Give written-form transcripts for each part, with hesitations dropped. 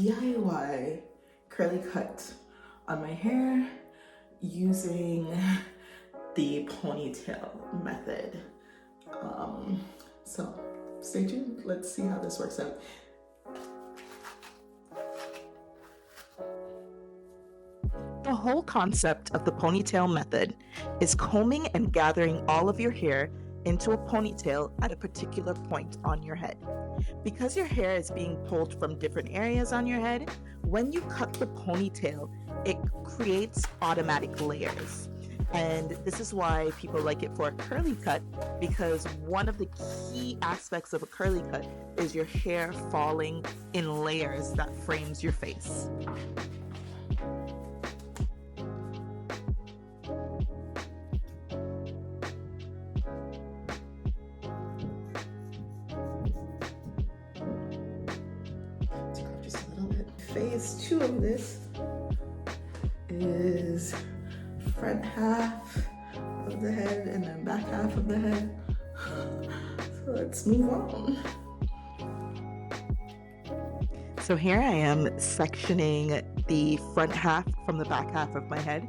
DIY curly cut on my hair using the ponytail method. So stay tuned. Let's see how this works out. The whole concept of the ponytail method is combing and gathering all of your hair into a ponytail at a particular point on your head. Because your hair is being pulled from different areas on your head, when you cut the ponytail, it creates automatic layers. And this is why people like it for a curly cut, because one of the key aspects of a curly cut is your hair falling in layers that frames your face. Just a little bit. Phase 2 of this is front half of the head and then back half of the head. So let's move on. So here I am sectioning the front half from the back half of my head,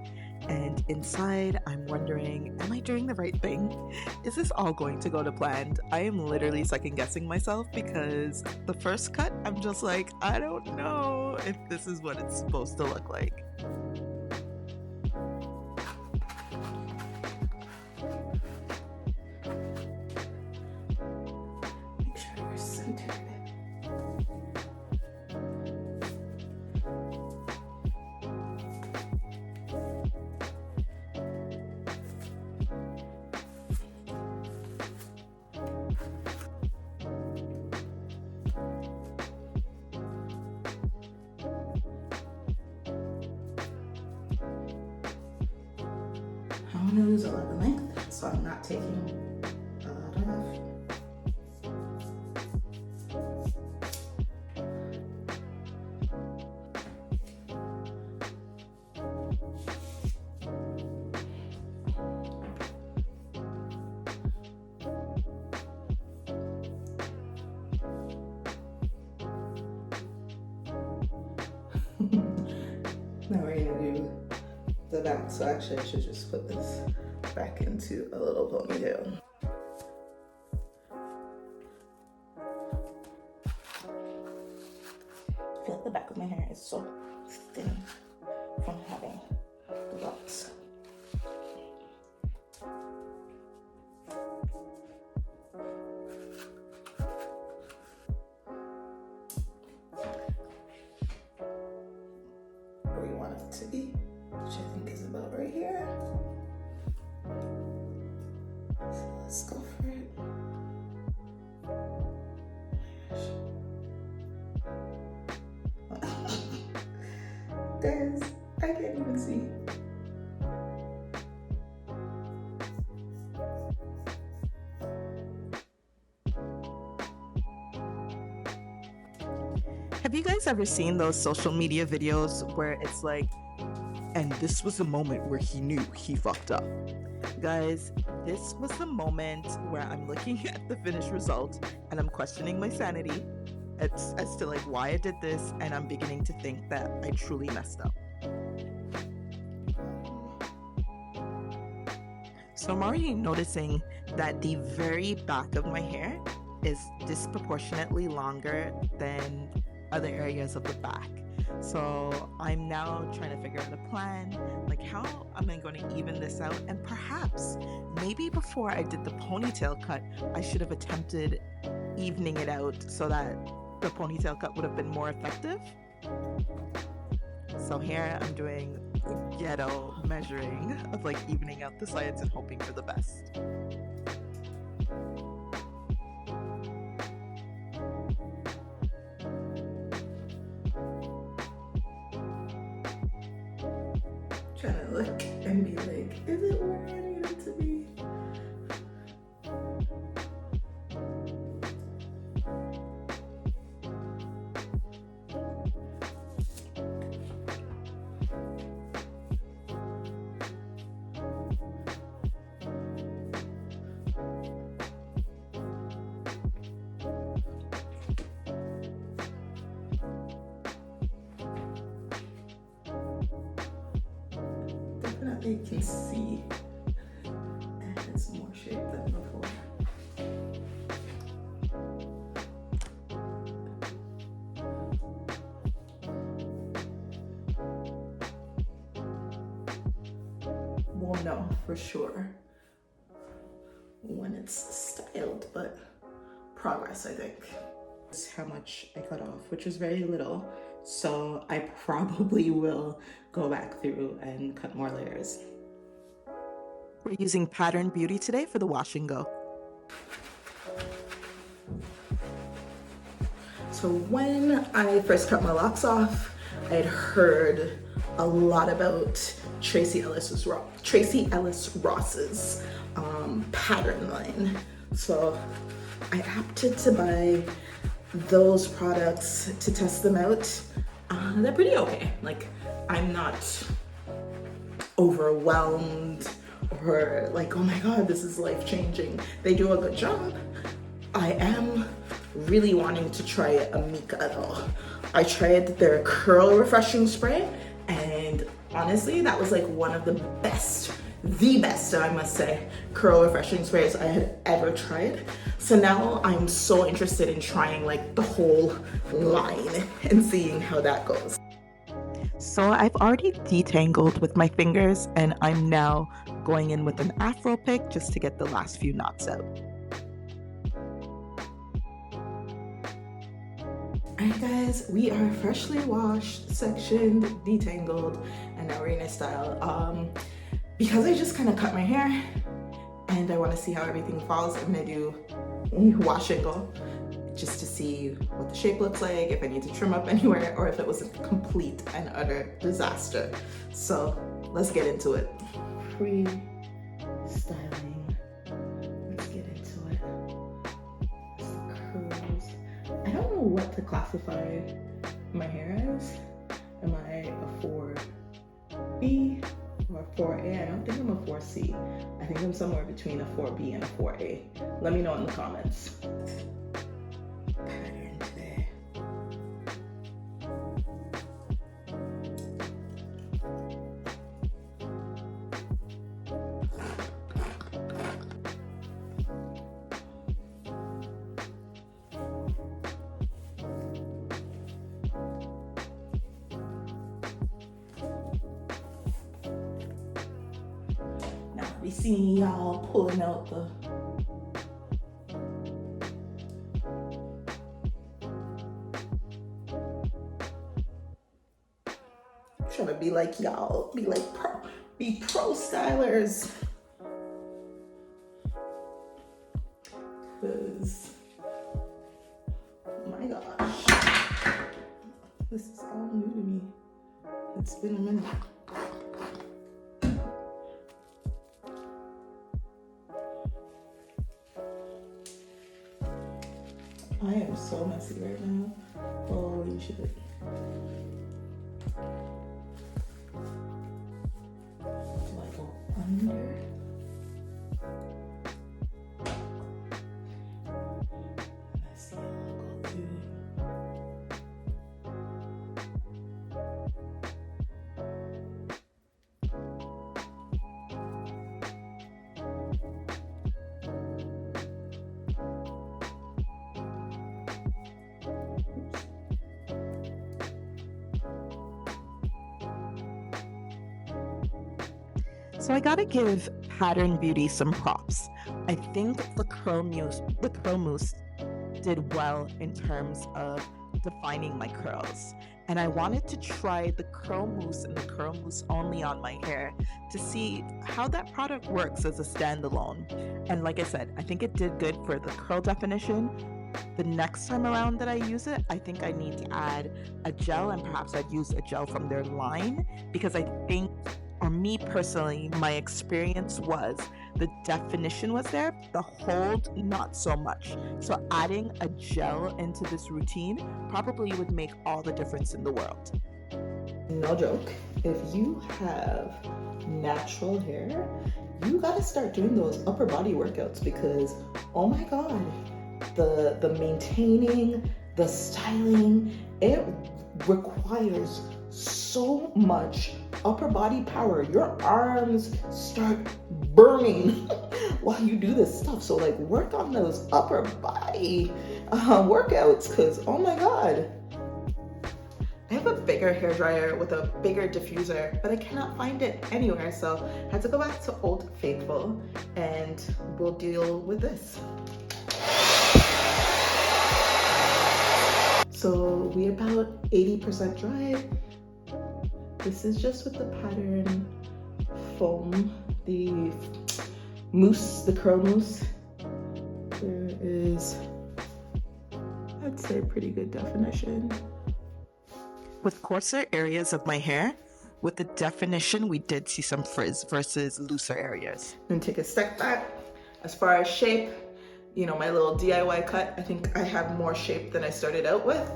and inside I'm wondering, am I doing the right thing? Is this all going to go to plan? I am literally second guessing myself because the first cut, I'm just like, I don't know if this is what it's supposed to look like. Make sure we're centered. I want to lose a lot of length, so I'm not taking a lot off. Now we're gonna do the back, so actually I should just put this back into a little ponytail. I feel like the back of my hair is so thin from having the locks. Where we want it to be, which I think is about right here. So let's go for it. Guys, I can't even see. Have you guys ever seen those social media videos where it's like, and this was the moment where he knew he fucked up? Guys, this was the moment where I'm looking at the finished result and I'm questioning my sanity as to like why I did this, and I'm beginning to think that I truly messed up. So I'm already noticing that the very back of my hair is disproportionately longer than other areas of the back. So I'm now trying to figure out a plan, like how am I going to even this out? And perhaps maybe before I did the ponytail cut, I should have attempted evening it out so that the ponytail cut would have been more effective. So here I'm doing ghetto measuring of like evening out the sides and hoping for the best. Trying to look and be like, is it where I need it to be? I can see it has more shape than before. We'll know for sure when it's styled, but progress, I think. This is how much I cut off, which was very little. So I probably will go back through and cut more layers. We're using Pattern Beauty today for the wash and go. So when I first cut my locks off, I had heard a lot about Tracy Ellis Ross's pattern line. So I opted to buy those products to test them out. They're pretty okay. Like, I'm not overwhelmed or like, oh my God, this is life-changing. They do a good job. I am really wanting to try a Mika though. I tried their curl refreshing spray, and honestly, that was like one of the best, I must say, curl refreshing sprays I had ever tried. So now I'm so interested in trying like the whole line and seeing how that goes. So I've already detangled with my fingers, and I'm now going in with an afro pick just to get the last few knots out. Alright guys, we are freshly washed, sectioned, detangled, and now we're gonna style. Because I just kind of cut my hair and I want to see how everything falls, I'm gonna do a wash and go just to see what the shape looks like, if I need to trim up anywhere, or if it was a complete and utter disaster. So let's get into it. Pre-styling. Let's get into it. Curls. I don't know what to classify my hair as. Am I a 4B or a 4A? I don't think I'm a 4C. I think I'm somewhere between a 4B and a 4A. Let me know in the comments. Pattern today. Now we see y'all pulling out the trying to be like y'all, be pro stylers. Cause oh my gosh, this is all new to me. It's been a minute. I am so messy right now. Holy shit. Do I go under? I see I'll go through. So I gotta give Pattern Beauty some props. I think the curl mousse did well in terms of defining my curls. And I wanted to try the curl mousse and the curl mousse only on my hair to see how that product works as a standalone. And like I said, I think it did good for the curl definition. The next time around that I use it, I think I need to add a gel, and perhaps I'd use a gel from their line, because I think, or me personally, my experience was the definition was there, the hold not so much. So adding a gel into this routine probably would make all the difference in the world. No joke, if you have natural hair, you gotta start doing those upper body workouts, because oh my God, the maintaining, the styling, it requires so much upper body power. Your arms start burning while you do this stuff. So like work on those upper body workouts, because oh my God. I have a bigger hairdryer with a bigger diffuser, but I cannot find it anywhere. So I had to go back to Old Faithful and we'll deal with this. So we're about 80% dry. This is just with the pattern foam, the mousse, the curl mousse. There is, I'd say, pretty good definition. With coarser areas of my hair, with the definition, we did see some frizz versus looser areas. Then take a step back. As far as shape, you know, my little DIY cut, I think I have more shape than I started out with.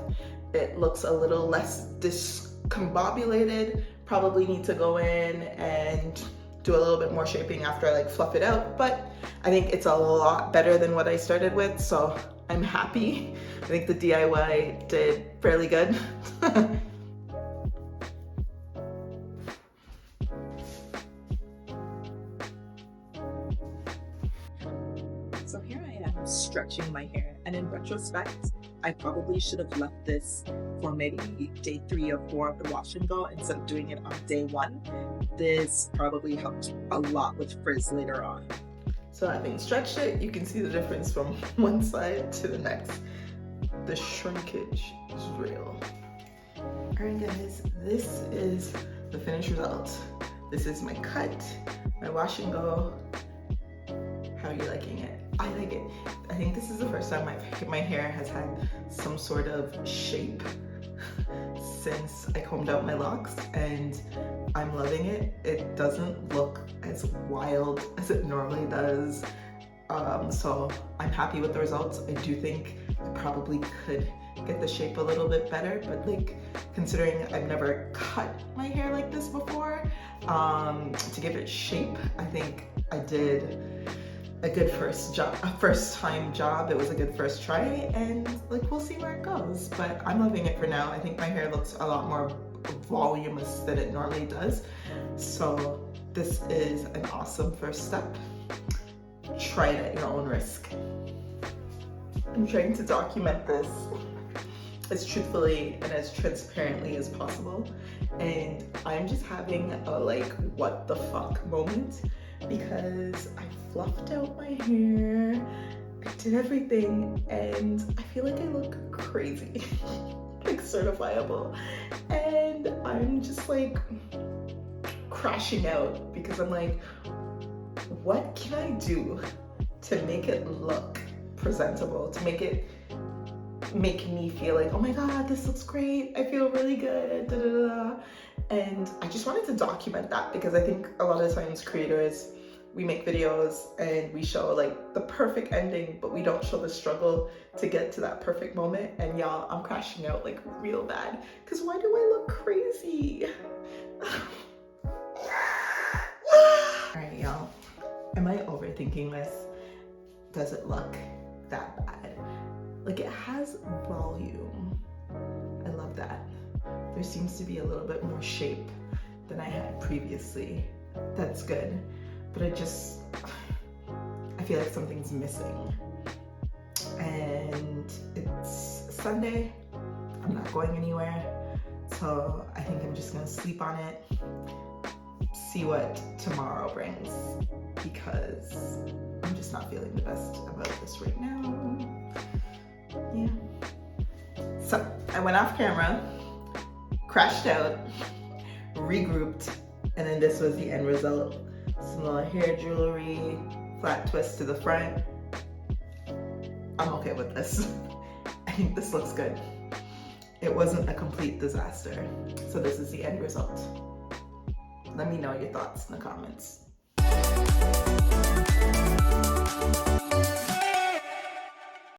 It looks a little less discombobulated. Probably need to go in and do a little bit more shaping after I like fluff it out, but I think it's a lot better than what I started with, so I'm happy. I think the DIY did fairly good. So here I am stretching my hair, and in retrospect, I probably should have left this for maybe day 3 or 4 of the wash and go instead of doing it on day 1. This probably helped a lot with frizz later on. So having stretched it, you can see the difference from one side to the next. The shrinkage is real. All right guys, this is the finished result. This is my cut, my wash and go. How are you liking it? I like it. I think this is the first time my hair has had some sort of shape since I combed out my locks, and I'm loving it. It doesn't look as wild as it normally does. So I'm happy with the results. I do think I probably could get the shape a little bit better, but like considering I've never cut my hair like this before, to give it shape, I think I did a good first time job. It was a good first try, and like we'll see where it goes, but I'm loving it for now. I think my hair looks a lot more voluminous than it normally does, so this is an awesome first step. Try it at your own risk. I'm trying to document this as truthfully and as transparently as possible, and I'm just having a like what the fuck moment, because I fluffed out my hair, I did everything, and I feel like I look crazy, like certifiable, and I'm just like crashing out because I'm like, what can I do to make it look presentable, to make me feel like, oh my God, this looks great, I feel really good, da, da, da, da. And I just wanted to document that, because I think a lot of times creators, we make videos and we show like the perfect ending, but we don't show the struggle to get to that perfect moment. And y'all, I'm crashing out like real bad, because why do I look crazy? All right, y'all, am I overthinking this? Does it look that bad? Like, it has volume. I love that. There seems to be a little bit more shape than I had previously. That's good. But I feel like something's missing. And it's Sunday. I'm not going anywhere. So I think I'm just gonna sleep on it, see what tomorrow brings, because I'm just not feeling the best about this right now. Yeah. So I went off camera, crashed out, regrouped, and then this was the end result. Some little hair jewelry, flat twist to the front. I'm okay with this. I think this looks good. It wasn't a complete disaster. So this is the end result. Let me know your thoughts in the comments.